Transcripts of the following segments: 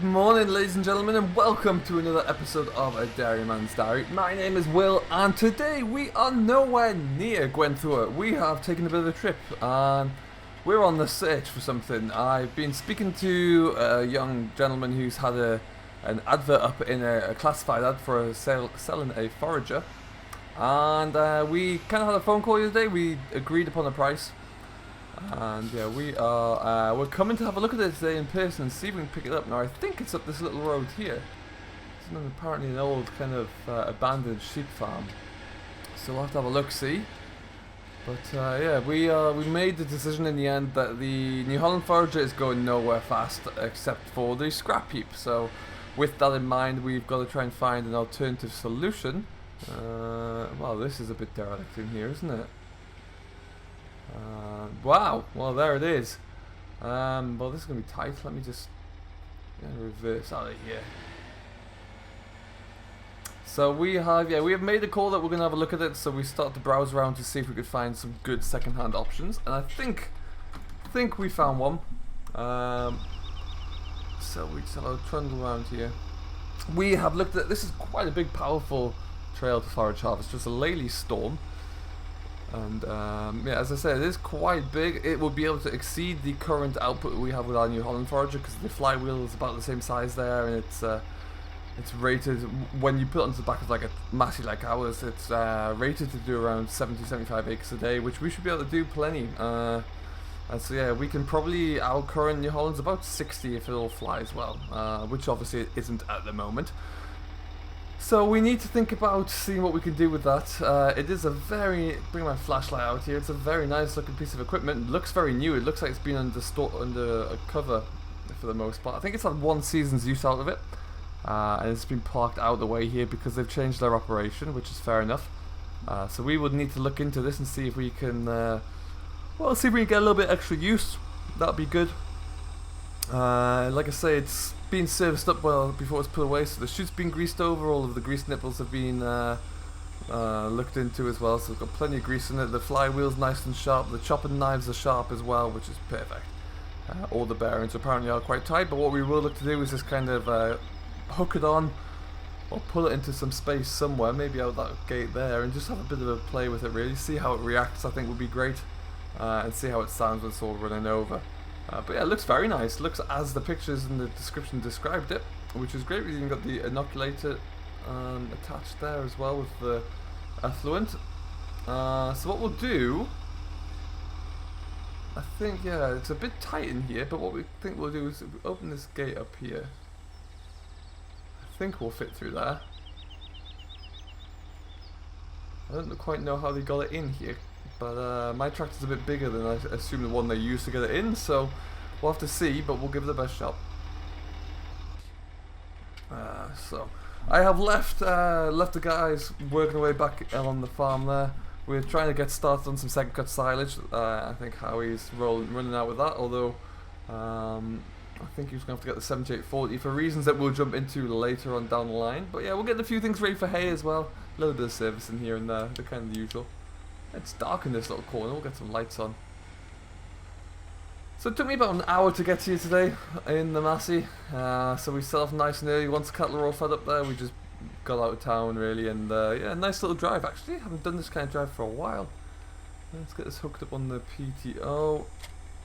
morning, ladies and gentlemen, and welcome to another episode of A Dairyman's Diary. My name is Will, and today we are nowhere near GWENDDWR. We have taken a bit of a trip, and we're on the search for something. I've been speaking to a young gentleman who's had an advert up in a classified ad for selling a Forager, and we kind of had a phone call today. We agreed upon a price. And yeah, we're coming to have a look at it today in person and see if we can pick it up. Now I think it's up this little road here. It's apparently an old kind of abandoned sheep farm, so we'll have to have a look, see. But yeah, we made the decision in the end that the New Holland Forager is going nowhere fast except for the scrap heap. So with that in mind, we've got to try and find an alternative solution. Well, this is a bit derelict in here, isn't it? Wow, well there it is. Well, this is going to be tight. Let me just reverse out of here. So we have made a call that we're going to have a look at it. So we start to browse around to see if we could find some good second-hand options, and I think we found one. So we just have a trundle around here. We have looked at, this is quite a big, powerful trail to forage harvest, just a Lely storm. And yeah, as I said, it is quite big. It will be able to exceed the current output we have with our New Holland Forager, because the flywheel is about the same size there, and it's rated, when you put it onto the back of like a massey like ours, it's rated to do around 70-75 acres a day, which we should be able to do plenty. And so yeah, we can probably, our current New Holland's about 60 if it all flies well, which obviously it isn't at the moment. So we need to think about seeing what we can do with that. It is a very, bring my flashlight out here, it's a very nice looking piece of equipment. It looks very new. It looks like it's been under a cover for the most part. I think it's had one season's use out of it, and it's been parked out the way here because they've changed their operation, which is fair enough. So we would need to look into this and see if we can, well, see if we can get a little bit extra use. That'd be good. Like I say, it's been serviced up well before it's put away, so the chute's been greased over, all of the grease nipples have been looked into as well, so we've got plenty of grease in it. The flywheel's nice and sharp, the chopping knives are sharp as well, which is perfect. All the bearings apparently are quite tight, but what we will look to do is just kind of hook it on, or pull it into some space somewhere, maybe out that gate there, and just have a bit of a play with it really, see how it reacts. I think would be great, and see how it sounds when it's all running over. But yeah, it looks very nice. Looks as the pictures in the description described it, which is great. We've even got the inoculator attached there as well with the effluent. So what we'll do, I think, yeah, it's a bit tight in here, but what we think we'll do is open this gate up here. I think we'll fit through there. I don't quite know how they got it in here, but my tractor's a bit bigger than I assume the one they used to get it in, so we'll have to see, but we'll give it the best shot. So I have left the guys working away back on the farm there. We're trying to get started on some second cut silage. I think Howie's running out with that, although I think he's going to have to get the 7840 for reasons that we'll jump into later on down the line. But yeah, we'll get a few things ready for hay as well. A little bit of service in here and there, the kind of the usual. It's dark in this little corner, we'll get some lights on. So it took me about an hour to get here today in the Massey, so we set off nice and early. Once the cattle are all fed up there, we just got out of town really, and yeah, nice little drive actually. I haven't done this kind of drive for a while. Let's get this hooked up on the PTO.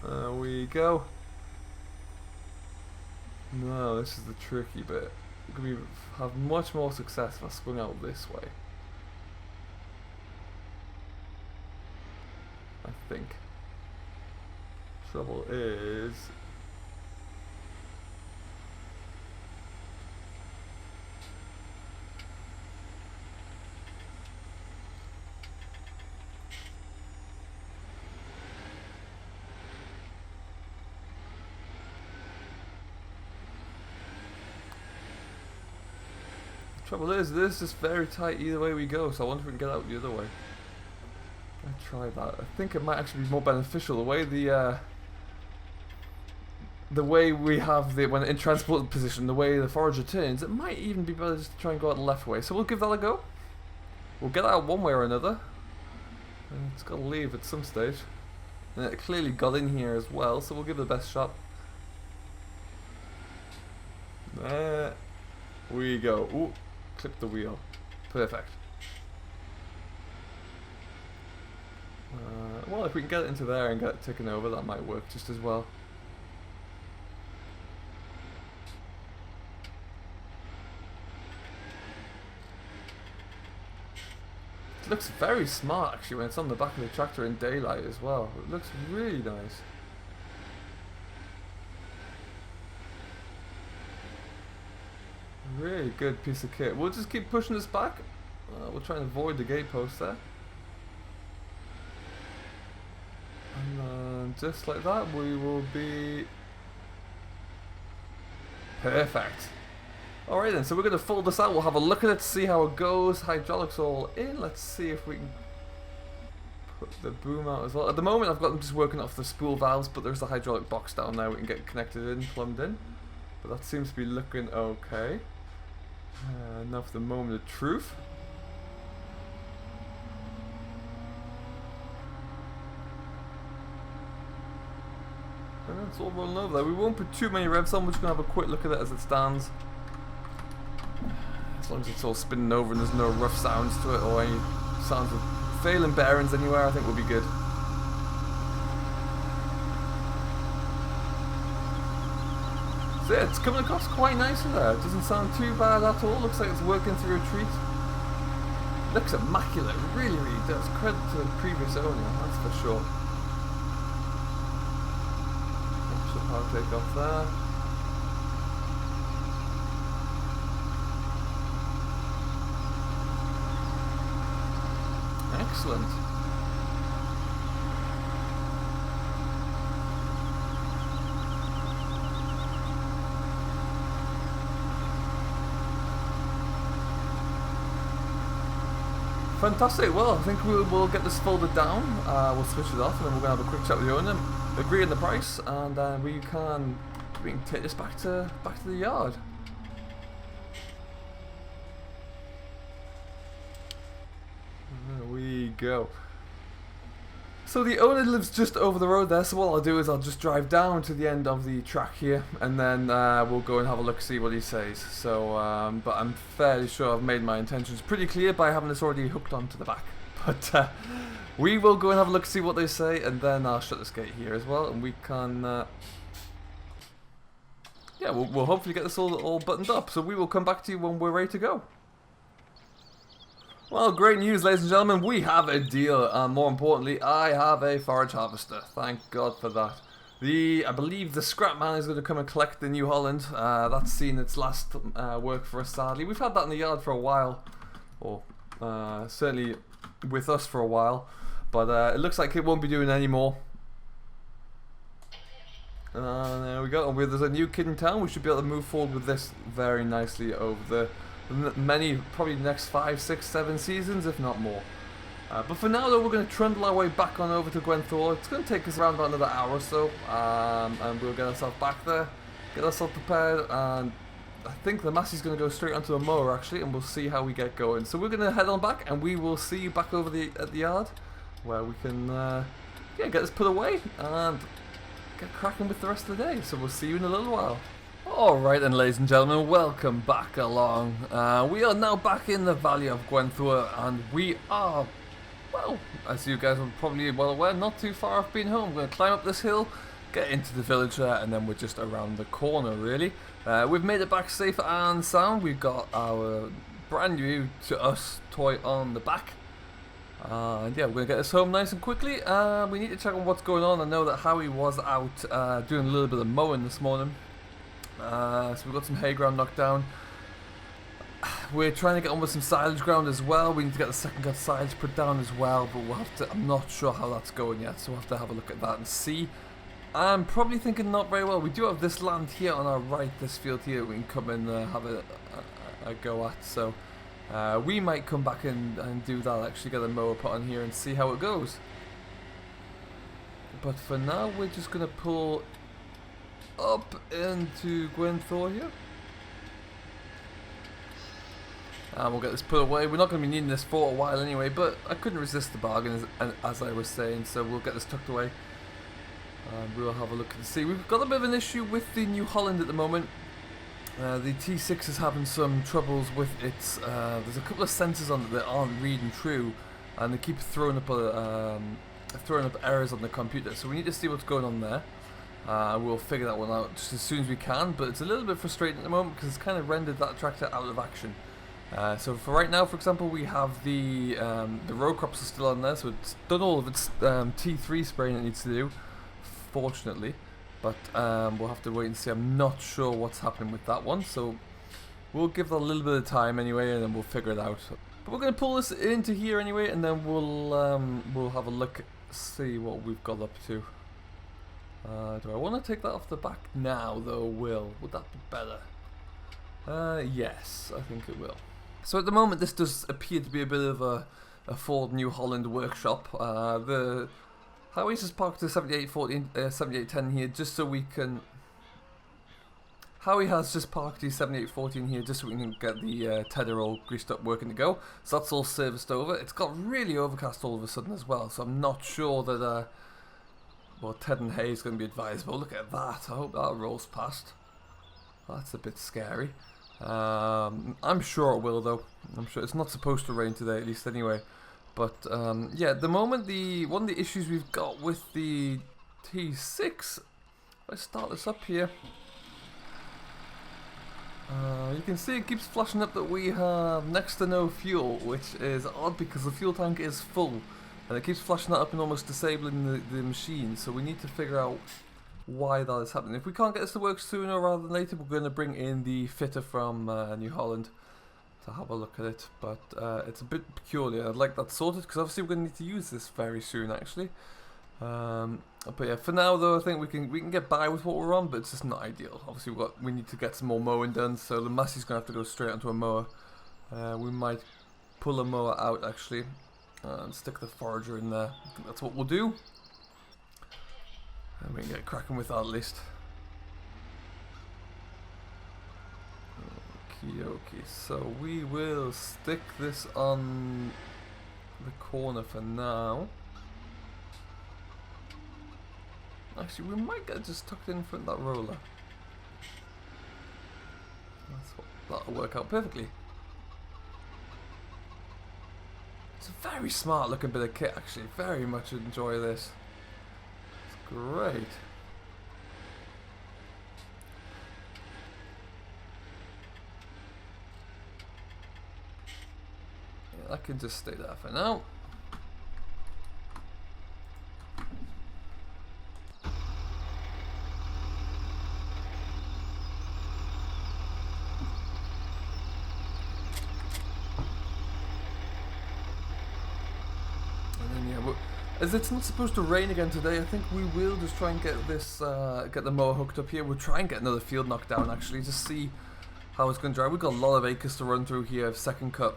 There we go. No, this is the tricky bit. We have much more success if I swing out this way, I think. Trouble is, this is very tight either way we go, so I wonder if we can get out the other way. I try that. I think it might actually be more beneficial the way we have when in transport position, the way the Forager turns. It might even be better just to try and go out the left way. So we'll give that a go. We'll get out one way or another. It's got to leave at some stage. And it clearly got in here as well, so we'll give it the best shot. There we go. Ooh, clip the wheel. Perfect. Well, if we can get it into there and get it ticking over, that might work just as well. It looks very smart actually when it's on the back of the tractor in daylight as well. It looks really nice. Really good piece of kit. We'll just keep pushing this back. We'll try and avoid the gate post there. And just like that, we will be perfect. Alright then, so we're going to fold this out. We'll have a look at it, see how it goes. Hydraulics all in. Let's see if we can put the boom out as well. At the moment, I've got them just working off the spool valves, but there's the hydraulic box down there we can get connected in, plumbed in. But that seems to be looking okay. Now for the moment of truth. And it's all rolling over there. We won't put too many revs on, we're just going to have a quick look at it as it stands. As long as it's all spinning over and there's no rough sounds to it or any sounds of failing bearings anywhere, I think we'll be good. So yeah, it's coming across quite nicely there. It doesn't sound too bad at all. Looks like it's working through a treat. Looks immaculate, really, really does. Credit to the previous owner, that's for sure. Extra power take off there. Excellent. Fantastic. Well, I think we'll get this folded down. We'll switch it off, and then we're gonna have a quick chat with the owner, agree on the price, and we can take this back to the yard. There we go. So the owner lives just over the road there, so what I'll do is I'll just drive down to the end of the track here, and then we'll go and have a look, see what he says. So, but I'm fairly sure I've made my intentions pretty clear by having this already hooked onto the back. But we will go and have a look, see what they say, and then I'll shut this gate here as well, and we can, yeah, we'll hopefully get this all buttoned up. So we will come back to you when we're ready to go. Well, great news, ladies and gentlemen, we have a deal, and more importantly, I have a forage harvester. Thank God for that. I believe the scrap man is going to come and collect the New Holland. That's seen its last work for us, sadly. We've had that in the yard for a while, or certainly with us for a while, but it looks like it won't be doing any more. There we go, and there's a new kid in town. We should be able to move forward with this very nicely over the probably the next 5, 6, 7 seasons, if not more. But for now though, we're going to trundle our way back on over to GWENDDWR. It's going to take us around about another hour or so, and we'll get ourselves back there, get ourselves prepared, and I think the Massey's going to go straight onto a mower actually, and we'll see how we get going. So we're going to head on back, and we will see you back over at the yard, where we can yeah, get this put away and get cracking with the rest of the day. So we'll see you in a little while. Alright then, ladies and gentlemen, welcome back along. We are now back in the Valley of GWENDDWR, and we are, well, as you guys are probably well aware, not too far off being home. We're going to climb up this hill, get into the village there, and then we're just around the corner really. We've made it back safe and sound. We've got our brand new to us toy on the back. And yeah, we're going to get this home nice and quickly. We need to check on what's going on. I know that Howie was out doing a little bit of mowing this morning. So we've got some hay ground knocked down. We're trying to get on with some silage ground as well. We need to get the second cut silage put down as well, but we'll have to, I'm not sure how that's going yet, so we'll have to have a look at that and see. I'm probably thinking not very well. We do have this land here on our right, this field here, we can come and have a go at, so we might come back and do that, actually get a mower put on here and see how it goes. But for now, we're just going to pull up into GWENDDWR here. And we'll get this put away. We're not going to be needing this for a while anyway, but I couldn't resist the bargain as I was saying, so we'll get this tucked away. And we'll have a look and see. We've got a bit of an issue with the New Holland at the moment. The T6 is having some troubles with its, there's a couple of sensors on it that aren't reading true, and they keep throwing up errors on the computer, so we need to see what's going on there. We'll figure that one out just as soon as we can, but it's a little bit frustrating at the moment because it's kind of rendered that tractor out of action. So for right now, for example, we have the row crops are still on there, so it's done all of its T3 spraying it needs to do, fortunately. But we'll have to wait and see. I'm not sure what's happening with that one, so we'll give that a little bit of time anyway, and then we'll figure it out. But we're going to pull this into here anyway, and then we'll have a look, see what we've got up to. Do I want to take that off the back now, though? Would that be better? Yes, I think it will. So at the moment, this does appear to be a bit of a Ford New Holland workshop. Howie's just parked the 7810 here just so we can... Howie has just parked the 7814 here just so we can get the tedder all greased up working to go. So that's all serviced over. It's got really overcast all of a sudden as well, so I'm not sure that well, Ted and Hay is going to be advisable. Look at that. I hope that rolls past. That's a bit scary. I'm sure it will, though. I'm sure it's not supposed to rain today, at least anyway. But yeah, at the moment, one of the issues we've got with the T6, let's start this up here. You can see it keeps flashing up that we have next to no fuel, which is odd because the fuel tank is full. And it keeps flashing that up and almost disabling the machine, so we need to figure out why that is happening. If we can't get this to work sooner rather than later, we're going to bring in the fitter from New Holland to have a look at it, but it's a bit peculiar. I'd like that sorted because obviously we're going to need to use this very soon, actually. But yeah, for now though, I think we can get by with what we're on, but it's just not ideal. Obviously we need to get some more mowing done, so the Massey's going to have to go straight onto a mower. We might pull a mower out actually and stick the Forager in there. I think that's what we'll do, and we can get cracking with that at least. Okay, so we will stick this on the corner for now. Actually, we might get it just tucked in front of that roller. That'll work out perfectly. It's a very smart looking bit of kit, actually. Very much enjoy this. It's great. I can just stay there for now. And then yeah, as it's not supposed to rain again today, I think we will just try and get this, get the mower hooked up here. We'll try and get another field knocked down actually, just see how it's going to dry. We've got a lot of acres to run through here of second cut.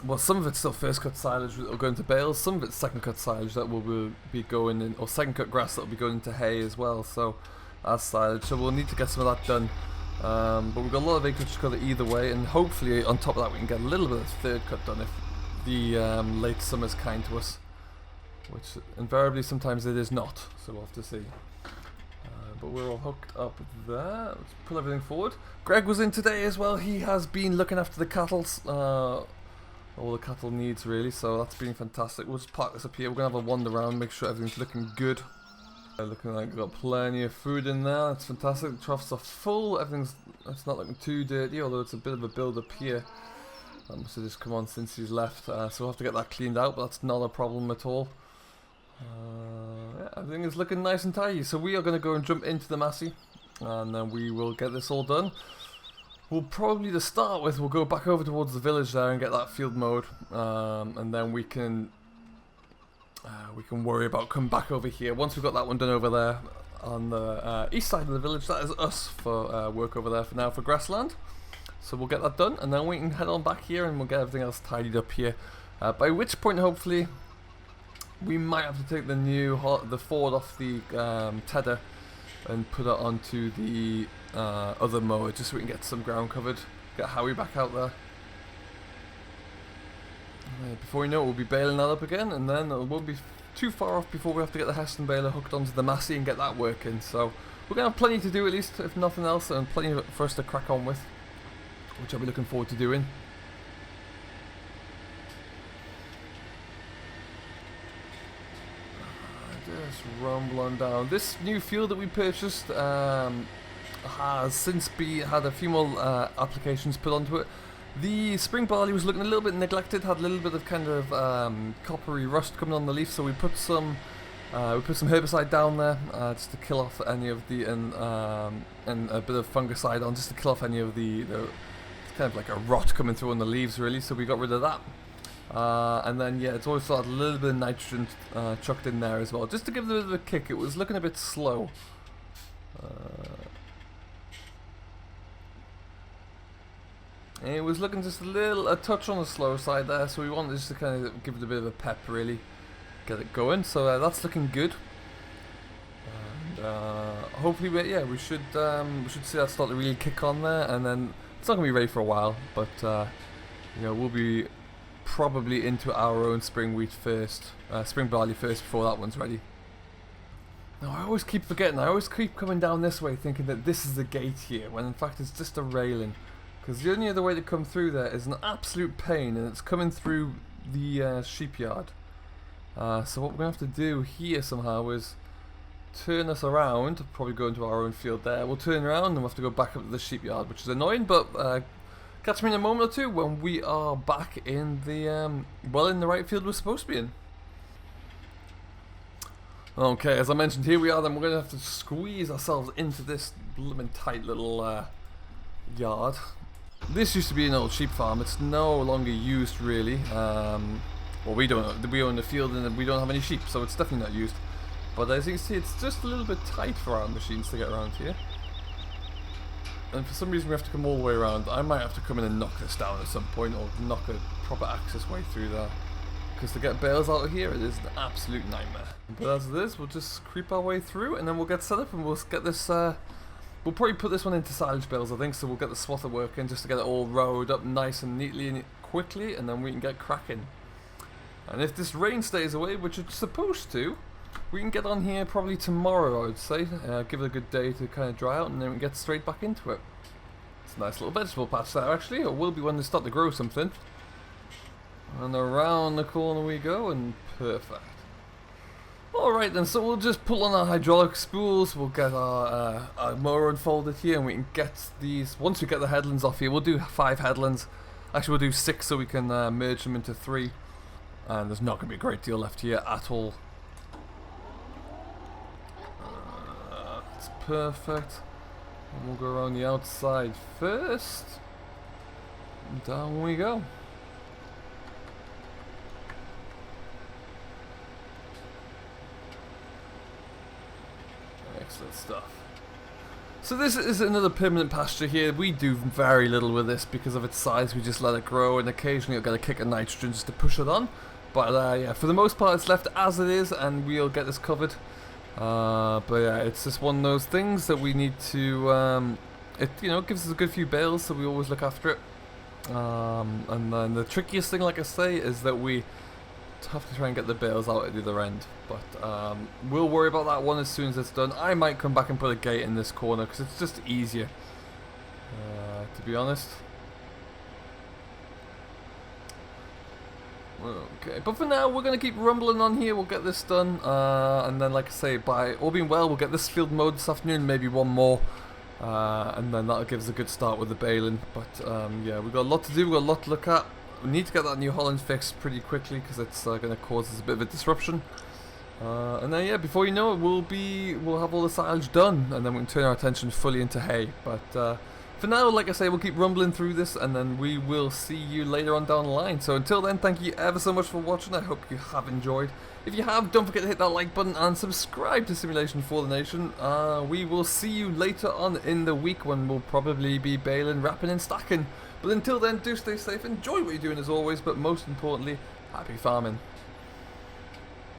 Well, some of it's still first cut silage that will go into bales, some of it's second cut silage that will be going in, or second cut grass that will be going into hay as well, so as silage, so we'll need to get some of that done. But we've got a lot of acreage to cover either way, and hopefully on top of that we can get a little bit of third cut done if the late summer's kind to us, which invariably sometimes it is not, so we'll have to see. But we're all hooked up there. Let's pull everything forward. Greg was in today as well. He has been looking after the cattle, all the cattle needs really, so that's been fantastic. We'll just park this up here. We're going to have a wander around, make sure everything's looking good. Looking like we've got plenty of food in there. That's fantastic. The troughs are full. It's not looking too dirty, although it's a bit of a build up here. That must have just come on since he's left, so we'll have to get that cleaned out, but that's not a problem at all. Yeah, everything is looking nice and tidy, so we are going to go and jump into the Massey, and then we will get this all done. We'll probably, to start with, we'll go back over towards the village there and get that field mowed, and then we can worry about coming back over here. Once we've got that one done over there on the east side of the village, that is us for work over there for now for grassland. So we'll get that done, and then we can head on back here and we'll get everything else tidied up here. By which point, hopefully, we might have to take the Ford off the tedder and put it onto the other mower just so we can get some ground covered. Get Howie back out there. Before we know it, we'll be baling that up again, and then it won't be too far off before we have to get the Heston baler hooked onto the Massey and get that working. So we're going to have plenty to do, at least, if nothing else, and plenty for us to crack on with, which I'll be looking forward to doing. Just rumble on down. This new field that we purchased has since had a few more applications put onto it. The spring barley was looking a little bit neglected, had a little bit of kind of coppery rust coming on the leaf, so we put some herbicide down there just to kill off any of the and a bit of fungicide on just to kill off any of the it's kind of like a rot coming through on the leaves really. So we got rid of that, and then yeah, it's also had a little bit of nitrogen chucked in there as well, just to give it a bit of a kick. It was looking a bit slow. It was looking just a touch on the slow side there, so we wanted just to kind of give it a bit of a pep, really, get it going. So that's looking good, and hopefully, we should see that start to really kick on there. And then it's not gonna be ready for a while, but you know, we'll be probably into our own spring wheat first, spring barley first before that one's ready. Now I always keep forgetting. I always keep coming down this way, thinking that this is the gate here, when in fact it's just a railing. Because the only other way to come through there is an absolute pain, and it's coming through the sheep yard. So what we're going to have to do here somehow is turn us around, probably go into our own field there. We'll turn around and we'll have to go back up to the sheep yard, which is annoying, but catch me in a moment or two when we are back in the, in the right field we're supposed to be in. Okay, as I mentioned, here we are then. We're going to have to squeeze ourselves into this blooming tight little yard. This used to be an old sheep farm. It's no longer used really. Well, we own the field and we don't have any sheep, so it's definitely not used. But as you can see, it's just a little bit tight for our machines to get around here. And for some reason we have to come all the way around. I might have to come in and knock this down at some point, or knock a proper access way through there. Because to get bales out of here, it is an absolute nightmare. But as it is, we'll just creep our way through, and then we'll get set up and we'll get this... We'll probably put this one into silage bales, I think, so we'll get the swather working just to get it all rowed up nice and neatly and quickly, and then we can get cracking. And if this rain stays away, which it's supposed to, we can get on here probably tomorrow, I would say. Give it a good day to kind of dry out, and then we can get straight back into it. It's a nice little vegetable patch there, actually. It will be when they start to grow something. And around the corner we go, and perfect. Alright then, so we'll just pull on our hydraulic spools, we'll get our mower unfolded here, and we can get these, once we get the headlands off here, we'll do 5 headlands. Actually, we'll do 6 so we can merge them into 3. And there's not going to be a great deal left here at all. That's perfect. And we'll go around the outside first. And down we go. Excellent stuff. So this is another permanent pasture here. We do very little with this because of its size. We just let it grow, and occasionally it'll get a kick of nitrogen just to push it on. But yeah, for the most part it's left as it is, and we'll get this covered. But yeah, it's just one of those things that we need to, it gives us a good few bales, so we always look after it. And then the trickiest thing, like I say, is that we have to try and get the bales out at the other end. But we'll worry about that one as soon as it's done. I might come back and put a gate in this corner because it's just easier, to be honest. Okay, but for now we're going to keep rumbling on here. We'll get this done, and then like I say, by all being well, we'll get this field mowed this afternoon, maybe one more, and then that'll give us a good start with the baling. But yeah, we've got a lot to do, we've got a lot to look at. We need to get that New Holland fixed pretty quickly because it's going to cause us a bit of a disruption. And then yeah, before you know it, we'll have all the silage done, and then we can turn our attention fully into hay. But for now, like I say, we'll keep rumbling through this, and then we will see you later on down the line. So until then, thank you ever so much for watching. I hope you have enjoyed. If you have, don't forget to hit that like button and subscribe to Simulation for the Nation. We will see you later on in the week when we'll probably be baling, wrapping and stacking. But until then, do stay safe, enjoy what you're doing as always, but most importantly, happy farming.